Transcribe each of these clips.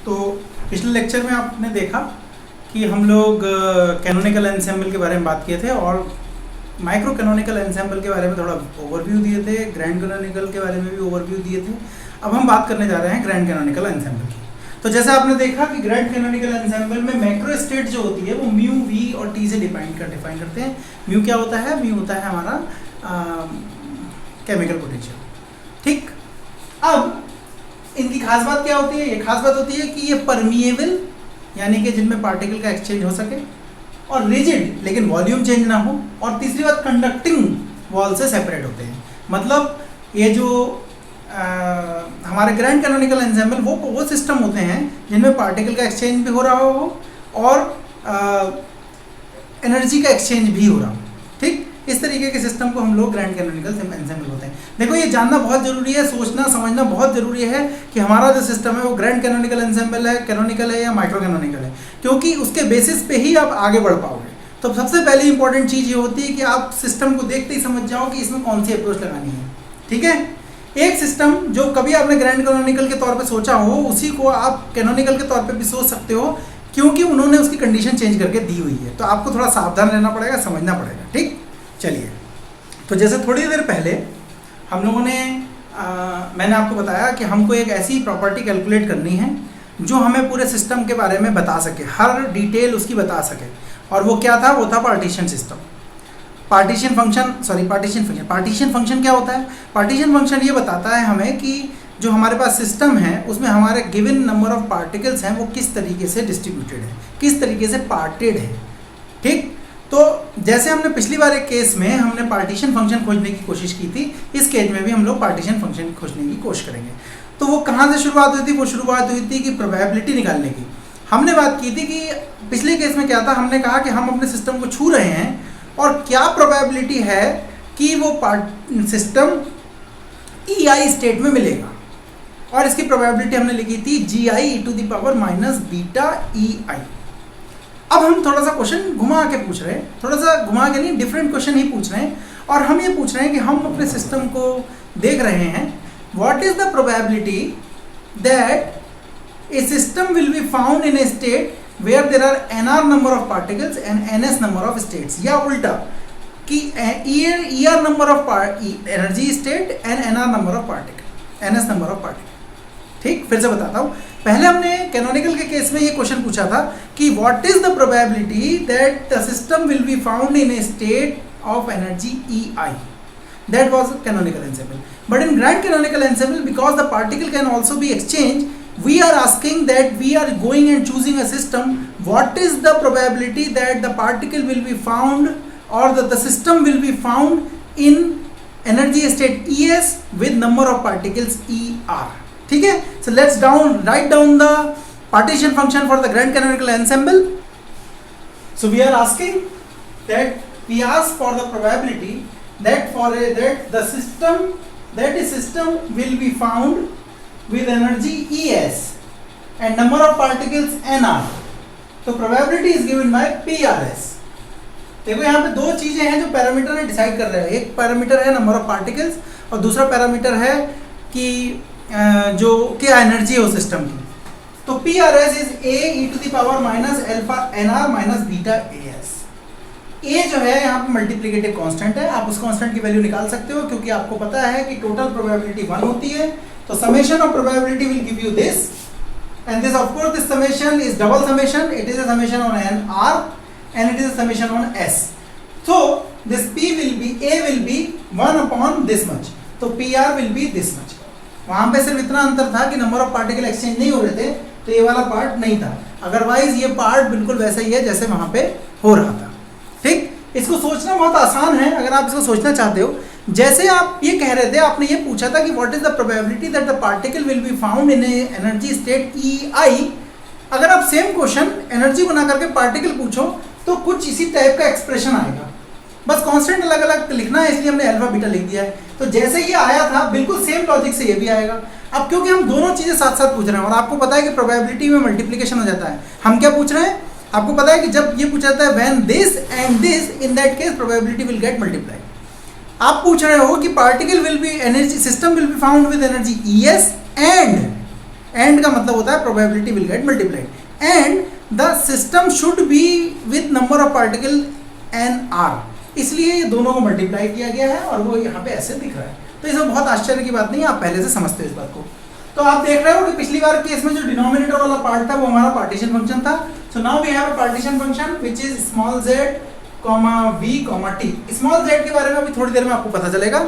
तो पिछले लेक्चर में आपने देखा कि हम लोग कैनोनिकल एंसेम्बल के बारे में बात किए थे और माइक्रो कैनोनिकल एंसेम्बल के बारे में थोड़ा ओवरव्यू दिए थे, ग्रैंड कैनोनिकल के बारे में भी ओवरव्यू दिए थे। अब हम बात करने जा रहे हैं ग्रैंड कैनोनिकल एंसेम्बल की। तो जैसे आपने देखा कि ग्रैंड कैनोनिकल एंसेम्बल में मैक्रो स्टेट जो होती है वो म्यू, वी और टी से डिफाइन करते हैं। म्यू क्या होता है? म्यू होता है हमारा केमिकल पोटेंशियल। ठीक, अब इनकी खास बात क्या होती है? ये खास बात होती है कि ये परमिएबल यानी कि जिनमें पार्टिकल का एक्सचेंज हो सके, और रिजिड लेकिन वॉल्यूम चेंज ना हो, और तीसरी बात कंडक्टिंग वॉल से सेपरेट होते हैं। मतलब ये जो हमारे ग्रैंड कैनोनिकल एंसेम्बल वो सिस्टम होते हैं जिनमें पार्टिकल का एक्सचेंज भी हो रहा हो और एनर्जी का एक्सचेंज भी हो रहा हो। ठीक, इस तरीके के सिस्टम को हम लोग ग्रैंड कैनोनिकल एंसेम्बल होते हैं। देखो, ये जानना बहुत जरूरी है, सोचना समझना बहुत जरूरी है कि हमारा जो सिस्टम है वो ग्रैंड कैनोनिकल एंसेम्बल है, कैनोनिकल है या माइक्रो कैनोनिकल है, क्योंकि उसके बेसिस पे ही आप आगे बढ़ पाओगे। तो सबसे पहली इंपॉर्टेंट चीज़ ये होती है कि आप सिस्टम को देखते ही समझ जाओ कि इसमें कौन सी अप्रोच लगानी है। ठीक है, एक सिस्टम जो कभी आपने ग्रैंड कैनोनिकल के तौर पे सोचा हो उसी को आप कैनोनिकल के तौर पे भी सोच सकते हो, क्योंकि उन्होंने उसकी कंडीशन चेंज करके दी हुई है। तो आपको थोड़ा सावधान रहना पड़ेगा, समझना पड़ेगा। ठीक, चलिए, तो जैसे थोड़ी देर पहले हम लोगों ने मैंने आपको बताया कि हमको एक ऐसी प्रॉपर्टी कैलकुलेट करनी है जो हमें पूरे सिस्टम के बारे में बता सके, हर डिटेल उसकी बता सके। और वो क्या था? वो था पार्टीशन सिस्टम। पार्टीशन फंक्शन क्या होता है? पार्टीशन फंक्शन ये बताता है हमें कि जो हमारे पास सिस्टम है उसमें हमारे गिवन नंबर ऑफ पार्टिकल्स हैं वो किस तरीके से डिस्ट्रीब्यूटेड है, किस तरीके से पार्टेड है। ठीक, तो जैसे हमने पिछली बार एक केस में हमने पार्टीशन फंक्शन खोजने की कोशिश की थी, इस केस में भी हम लोग पार्टीशन फंक्शन खोजने की कोशिश करेंगे। तो वो कहाँ से शुरुआत हुई थी? वो शुरुआत हुई थी कि प्रोबेबिलिटी निकालने की। हमने बात की थी कि पिछले केस में क्या था, हमने कहा कि हम अपने सिस्टम को छू रहे हैं और क्या प्रोबेबिलिटी है कि वो सिस्टम EI स्टेट में मिलेगा, और इसकी प्रोबेबिलिटी हमने लिखी थी GI e⁻⁻β EI। अब हम थोड़ा सा क्वेश्चन घुमा के पूछ रहे हैं, थोड़ा सा घुमा के नहीं, डिफरेंट क्वेश्चन ही पूछ रहे हैं। और हम ये पूछ रहे हैं कि हम अपने सिस्टम को देख रहे हैं, what is the probability that a system will be found in a state where there are NR number of particles and NS number of states, या उल्टा कि ER number of energy state and NR number of particle, NS number of particle. ठीक, फिर से बताता हूँ। पहले हमने कैनोनिकल के केस में ये क्वेश्चन पूछा था कि what is the probability that the system will be found in a state of energy EI। That was canonical ensemble. But in grand canonical ensemble, because the particle can also be exchange, we are asking that we are going and choosing a system, what is the probability that the particle will be found or that the system will be found in energy state ES with number of particles ER. ठीक है, so let's write down the partition function for the grand canonical ensemble. So we are asking that we ask for the probability that that a system will be found with energy ES and number of particles NR. तो probability is given by PRS. देखो यहाँ पे दो चीजें हैं जो parameter ने decide कर रहे हैं। एक पैरामीटर है नंबर ऑफ पार्टिकल्स और दूसरा पैरामीटर है कि जो क्या एनर्जी है उस सिस्टम की। तो PRS is A e⁻⁴ A जो है यहाँ पे मल्टीप्लिकेटिव कांस्टेंट है, आप उस कांस्टेंट की वैल्यू निकाल सकते हो, क्योंकि आपको पता है कि टोटल प्रोबेबिलिटी 1 होती है। तो summation of probability will give you this, and this, of course, this summation is double summation. It is a summation on NR and it is a summation on S. So this A will be 1 upon this much. तो PR will be this much. वहाँ पे सिर्फ इतना अंतर था कि number of particle exchange नहीं हो रहे थे, तो ये वाला पार्ट नहीं था। अदरवाइज ये पार्ट बिल्कुल वैसा ही है जैसे वहाँ पे हो रहा था। ठीक, इसको सोचना बहुत आसान है अगर आप इसको सोचना चाहते हो। जैसे आप ये कह रहे थे, आपने ये पूछा था कि what is the probability that the particle will be found in energy state EI। अगर आप सेम क्वेश्चन एनर्जी बना करके पार्टिकल पूछो तो कुछ इसी टाइप का एक्सप्रेशन आएगा, बस कांस्टेंट अलग अलग लिखना है, इसलिए हमने अल्फा बीटा लिख दिया है। तो जैसे ये आया था बिल्कुल सेम लॉजिक से ये भी आएगा। अब क्योंकि हम दोनों चीजें साथ साथ पूछ रहे हैं और आपको पता है कि प्रोबेबिलिटी में मल्टीप्लिकेशन हो जाता है, हम क्या पूछ रहे हैं? आपको पता है कि जब ये पूछा जाता है when this and this, in that case probability will get multiply. आप पूछ रहे हो कि particle will be energy, system will be found with energy ES and and का मतलब होता है probability will get multiplied and the system should be with number of particle N R, इसलिए ये दोनों को मल्टीप्लाई किया गया है और वो यहाँ पे ऐसे दिख रहा है। तो इसमें बहुत आश्चर्य की बात नहीं है, आप पहले से समझते हो इस बात को। तो आप देख रहे हो कि पिछली बार केस में जो डिनोमिनेटर वाला पार्ट था वो हमारा पार्टीशन फंक्शन था। So now we have a partition function which is small z, v, t। Small z के बारे में अभी थोड़ी देर में आपको पता चलेगा,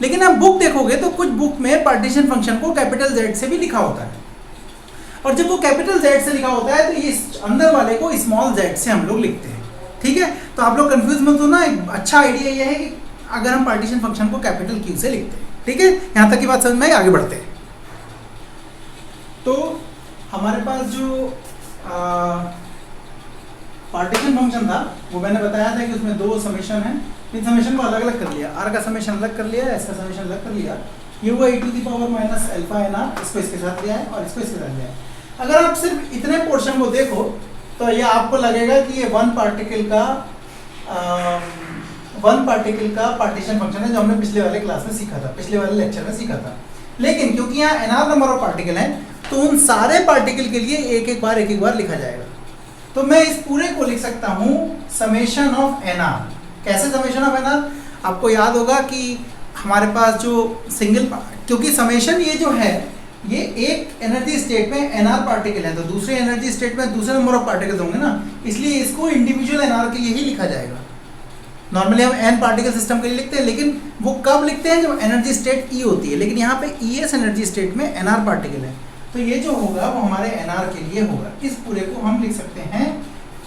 लेकिन आप बुक देखोगे तो कुछ बुक में पार्टीशन फंक्शन को कैपिटल Z से भी लिखा होता है, और जब वो कैपिटल Z से लिखा होता है तो ये अंदर वाले को स्मॉल z से हम लोग लिखते हैं। ठीक है, तो आप लोग कंफ्यूज मत होना। एक अच्छा आइडिया ये है कि अगर हम पार्टीशन फंक्शन को कैपिटल Q से लिखते हैं, ठीक है, यहाँ तक की बात समझ में आई, आगे बढ़ते हैं। तो हमारे पास जो पार्टीशन फंक्शन था वो मैंने बताया था कि उसमें दो समेशन है। इन समेशन को अलग अलग कर लिया, r का समेशन अलग कर लिया, s का समेशन अलग कर लिया। ये हुआ e to the power minus alpha N R, इसको इसके साथ लिया है और इसको इसके साथ लिया है। अगर आप सिर्फ इतने पोर्शन को देखो तो ये आपको लगेगा कि ये वन पार्टिकल का पार्टीशन फंक्शन है जो हमने पिछले वाले क्लास में सीखा था, पिछले वाले लेक्चर में सीखा था। लेकिन क्योंकि यहाँ एनआर नंबर ऑफ पार्टिकल हैं तो उन सारे पार्टिकल के लिए एक एक बार लिखा जाएगा। तो मैं इस पूरे को लिख सकता हूँ समेशन ऑफ एनआर। कैसे समेशन ऑफ एनआर? आपको याद होगा कि हमारे पास जो सिंगल, क्योंकि समेशन ये जो है ये एक एनर्जी स्टेट में एनआर पार्टिकल है तो दूसरे एनर्जी स्टेट में दूसरे नंबर ऑफ पार्टिकल्स होंगे ना, इसलिए इसको इंडिविजुअल एनआर के लिए ही लिखा जाएगा। नॉर्मली हम एन पार्टिकल सिस्टम के लिए लिखते हैं, लेकिन वो कब लिखते हैं जब एनर्जी स्टेट ई होती है, लेकिन यहाँ पे ईएस एनर्जी स्टेट में एनआर पार्टिकल है तो ये जो होगा वो हमारे एनआर के लिए होगा। इस पूरे को हम लिख सकते हैं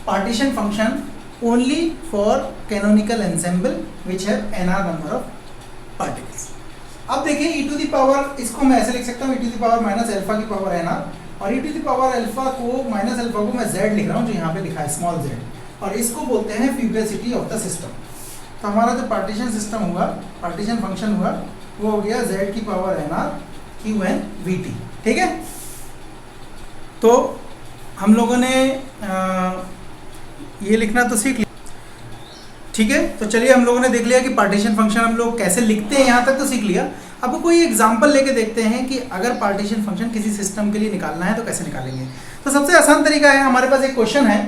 partition function only for canonical ensemble which have NR number of particles. अब देखिए e टू द पावर, इसको मैं ऐसे लिख सकता हूँ e to the power minus alpha की पावर एनआर, और e to the power alpha को माइनस अल्फा को मैं z लिख रहा हूँ जो यहाँ पे लिखा है स्मॉल z, और इसको बोलते हैं फ्यूगेसिटी ऑफ द सिस्टम। तो हमारा जो पार्टीशन सिस्टम हुआ, पार्टीशन फंक्शन हुआ, वो हो गया z की power NR Q N V T. ठीक है, तो हम लोगों ने ये लिखना तो सीख लिया। ठीक है, तो चलिए हम लोगों ने देख लिया कि पार्टीशन फंक्शन हम लोग कैसे लिखते हैं, यहाँ तक तो सीख लिया। अब कोई एग्जांपल लेके देखते हैं कि अगर पार्टीशन फंक्शन किसी सिस्टम के लिए निकालना है तो कैसे निकालेंगे। तो सबसे आसान तरीका है, हमारे पास एक क्वेश्चन है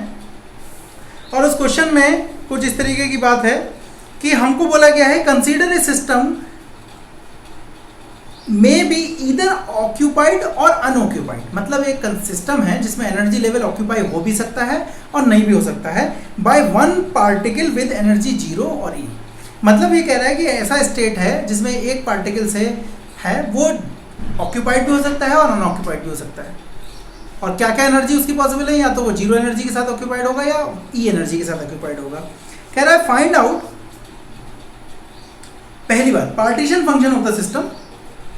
और उस क्वेश्चन में कुछ इस तरीके की बात है कि हमको बोला गया है consider a system may be either occupied or unoccupied. मतलब एक सिस्टम है जिसमें एनर्जी लेवल ऑक्यूपाई हो भी सकता है और नहीं भी हो सकता है bye one particle with energy zero और ई। मतलब ये कह रहा है कि ऐसा स्टेट है जिसमें एक पार्टिकल से है वो ऑक्यूपाइड भी हो सकता है और अनऑक्यूपाइड भी हो सकता है। और क्या क्या एनर्जी उसकी पॉसिबल है, या तो वो जीरो एनर्जी के साथ ऑक्यूपाइड होगा या ई एनर्जी के साथ ऑक्यूपाइड होगा। कह रहा है फाइंड आउट, पहली बात partition function of the system,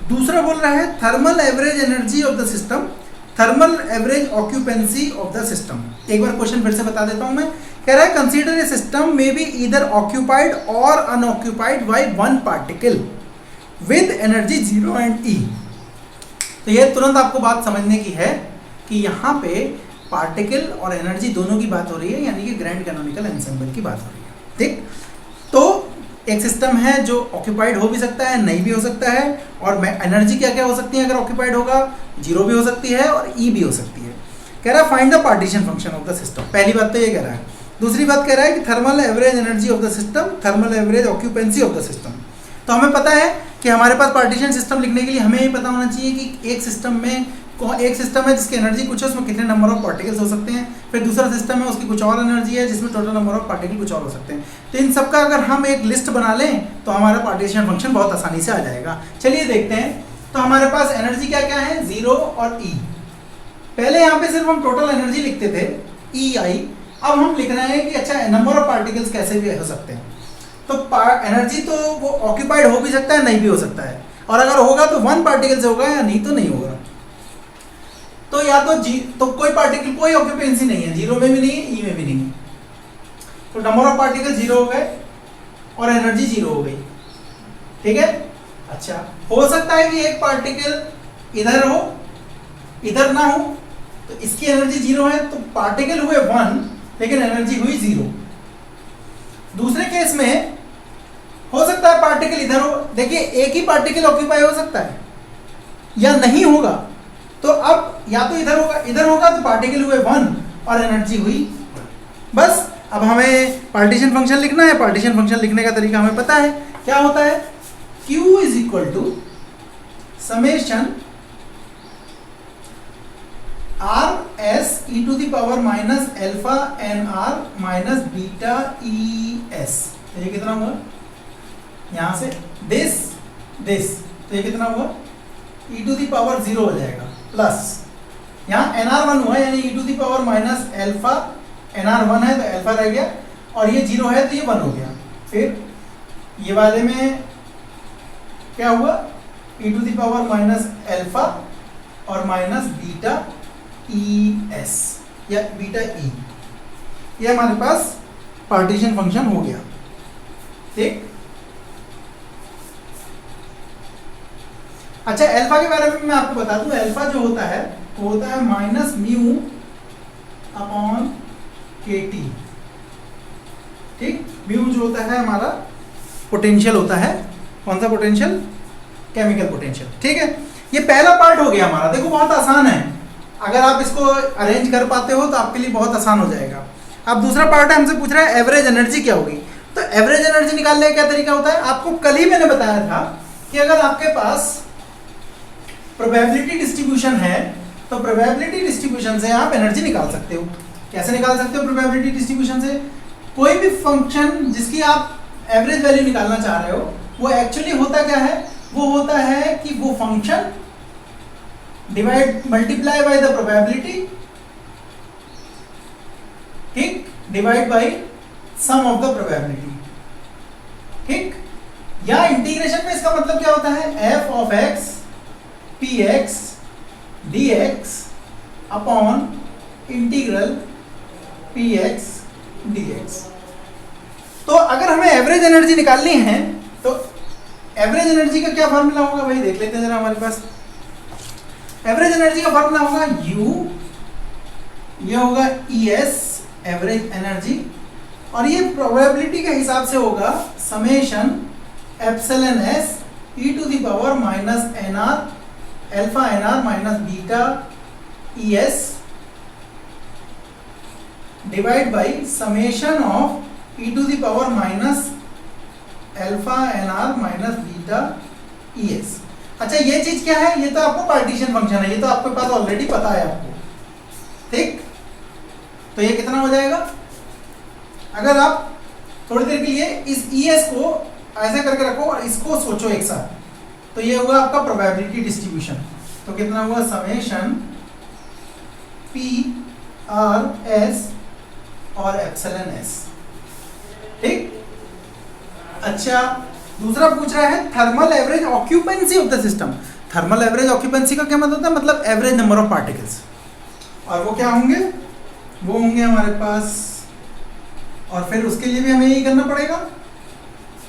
दूसरा बोल रहा है thermal average energy of the system, thermal average occupancy of the system. एक बार क्वेश्चन फिर से बता देता हूं मैं। कह रहा है consider a system may be either occupied or unoccupied by one particle with energy zero and E. तो ये तुरंत आपको बात समझने की है कि यहाँ पे पार्टिकल और एनर्जी दोनों की बात हो रही है, यानी कि ग्रैंड कैनोनिकल एंसेंबल की बात हो रही है। ठीक, तो एक सिस्टम है जो ऑक्यूपाइड हो भी सकता है, नहीं भी हो सकता है, और एनर्जी क्या क्या हो सकती है अगर ऑक्यूपाइड होगा, जीरो भी हो सकती है और ई भी हो सकती है। कह रहा है find the partition function of the system. पहली बात तो ये कह रहा है। दूसरी बात कह रहा है कि thermal average energy of the system, thermal average occupancy of the system. तो हमें पता है कि हमारे पास पार्टीशन सिस्टम लिखने के लिए हमें ये पता होना चाहिए कि एक सिस्टम है जिसकी एनर्जी कुछ है, उसमें कितने नंबर ऑफ पार्टिकल्स हो सकते हैं। फिर दूसरा सिस्टम है उसकी कुछ और एनर्जी है जिसमें टोटल नंबर ऑफ पार्टिकल कुछ और हो सकते हैं। तो इन सबका अगर हम एक लिस्ट बना लें तो हमारा पार्टीशन फंक्शन बहुत आसानी से आ जाएगा। चलिए देखते हैं। तो हमारे पास एनर्जी क्या क्या है, जीरो और ई। पहले यहाँ पे सिर्फ हम टोटल एनर्जी लिखते थे ई आई, अब हम लिख रहे हैं कि अच्छा नंबर ऑफ पार्टिकल्स कैसे भी हो सकते हैं। तो एनर्जी तो वो ऑक्यूपाइड हो भी सकता है, नहीं भी हो सकता है, और अगर होगा तो वन पार्टिकल से होगा या नहीं तो नहीं होगा। तो या तो कोई पार्टिकल, कोई ऑक्यूपेंसी नहीं है, जीरो में भी नहीं है, ई में भी नहीं है, तो नंबर ऑफ पार्टिकल जीरो हो गए और एनर्जी जीरो हो गई। ठीक है, अच्छा हो सकता है कि एक पार्टिकल इधर हो इधर ना हो, तो इसकी एनर्जी जीरो है तो पार्टिकल हुए वन लेकिन एनर्जी हुई जीरो। दूसरे केस में हो सकता है पार्टिकल इधर हो, देखिए एक ही पार्टिकल ऑक्यूपाई हो सकता है या नहीं होगा, तो अब या तो इधर होगा तो पार्टिकल हुए 1 और एनर्जी हुई। बस अब हमें पार्टीशन फंक्शन लिखना है। पार्टीशन फंक्शन लिखने का तरीका हमें पता है, क्या होता है, Q is equal to summation R S E to the power minus alpha N R minus beta E S. तो ये कितना हुआ, यहां से दिस तो ये कितना हुआ, ई टू द पावर 0 हो जाएगा, प्लस यहाँ एन आर 1 हुआ, यानी e to the power minus alpha, N R 1 है तो एल्फा रह गया, और ये 0 है तो ये 1 हो गया। फिर ये वाले में क्या हुआ, e to the power minus alpha और माइनस बीटा ई एस या बीटा ई, ये हमारे पास पार्टीशन फंक्शन हो गया। ठीक, अच्छा एल्फा के बारे में मैं आपको बता दूं, एल्फा जो होता है वो होता है माइनस म्यू अपॉन के टी। ठीक, म्यू जो होता है हमारा पोटेंशियल होता है, कौन सा पोटेंशियल, केमिकल पोटेंशियल। ठीक है, ये पहला पार्ट हो गया हमारा, देखो बहुत आसान है, अगर आप इसको अरेंज कर पाते हो तो आपके लिए बहुत आसान हो जाएगा। अब दूसरा पार्ट है, हमसे पूछ रहा है एवरेज एनर्जी क्या होगी। तो एवरेज एनर्जी निकालने का क्या तरीका होता है, आपको कल ही मैंने बताया था कि अगर आपके पास प्रोबेबिलिटी डिस्ट्रीब्यूशन है तो प्रोबेबिलिटी डिस्ट्रीब्यूशन से आप एनर्जी निकाल सकते हो। कैसे निकाल सकते हो प्रोबेबिलिटी डिस्ट्रीब्यूशन से, कोई भी फंक्शन जिसकी आप एवरेज वैल्यू निकालना चाह रहे हो, वो एक्चुअली होता क्या है, वो होता है कि वो function multiply by the probability, ठीक, divide by sum of the probability. ठीक, या इंटीग्रेशन में इसका मतलब क्या होता है, f of x p x d x upon integral p x d x. तो अगर हमें एवरेज एनर्जी निकालनी है तो एवरेज एनर्जी का क्या फॉर्मूला होगा, भाई देख लेते हैं जरा। हमारे पास एवरेज एनर्जी का फॉर्मूला होगा U, ये होगा ES एवरेज एनर्जी, और ये प्रोबेबिलिटी के हिसाब से होगा summation epsilon S e to the power minus N R alpha N R minus beta ES divide by summation of e to the power minus alpha N R minus beta ES। अच्छा ये चीज क्या है, ये तो आपको partition function है, ये तो आपके पास ऑलरेडी पता है आपको। ठीक, तो ये कितना हो जाएगा, अगर आप थोड़ी देर के लिए इस ES को ऐसे करके रखो और इसको सोचो एक साथ, तो ये हुआ आपका प्रोबेबिलिटी डिस्ट्रीब्यूशन। तो कितना हुआ, समेशन P R S और एप्सिलॉन S। ठीक, अच्छा दूसरा पूछ रहा है thermal average occupancy of the system. Thermal average occupancy का क्या मतलब होता है, मतलब एवरेज नंबर ऑफ पार्टिकल्स, और वो क्या होंगे, वो होंगे हमारे पास, और फिर उसके लिए भी हमें यही करना पड़ेगा।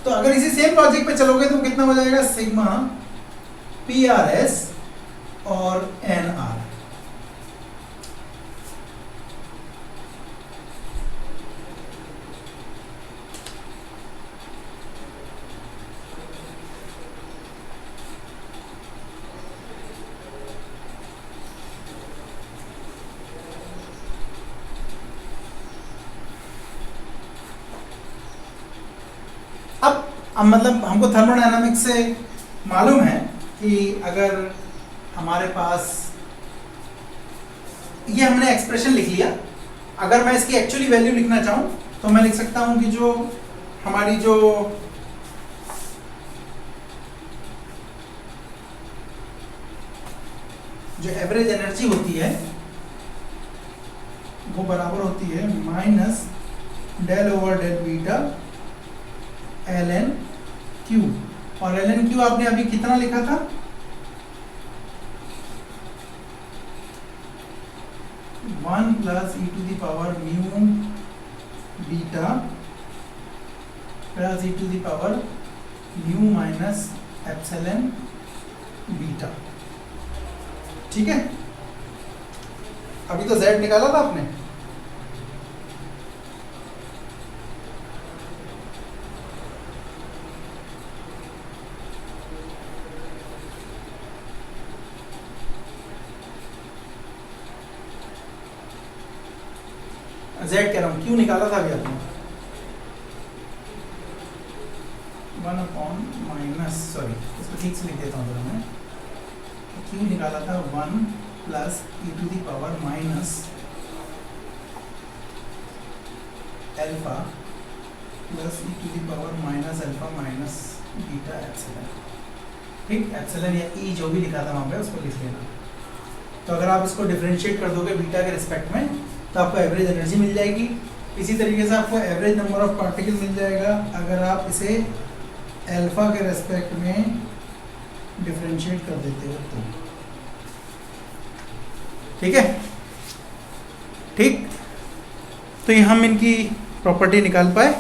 तो अगर इसी सेम लॉजिक पे चलोगे तो कितना हो जाएगा, सिग्मा पी आर एस और एन आर। अब मतलब हमको थर्मोडायनामिक्स से मालूम है कि अगर हमारे पास ये हमने एक्सप्रेशन लिख लिया, अगर मैं इसकी एक्चुअली वैल्यू लिखना चाहूँ तो मैं लिख सकता हूँ कि जो हमारी जो एवरेज एनर्जी होती है वो बराबर होती है minus del over del beta L N Q, और एल एन क्यू आपने अभी कितना लिखा था, one plus E to the power mu beta plus E to the power mu minus epsilon beta. ठीक है, अभी तो z निकाला था आपने, जेड कह रहा हूँ, क्यू निकाला था अभी आपने 1 माइनस, सॉरी इसको ठीक से लिख देता हूँ जरा मैं, क्यू निकाला था 1 plus E to the power minus alpha plus E to the power minus alpha minus beta epsilon. ठीक, एप्सिलॉन या ई जो भी लिखा था वहाँ पे उसको लिख लेना। तो अगर आप इसको डिफरेंशिएट कर दोगे बीटा के रिस्पेक्ट में तो आपको एवरेज एनर्जी मिल जाएगी। इसी तरीके से आपको एवरेज नंबर ऑफ पार्टिकल मिल जाएगा अगर आप इसे अल्फा के रेस्पेक्ट में डिफरेंशिएट कर देते हो तो। ठीक है, ठीक, तो ये हम इनकी प्रॉपर्टी निकाल पाए।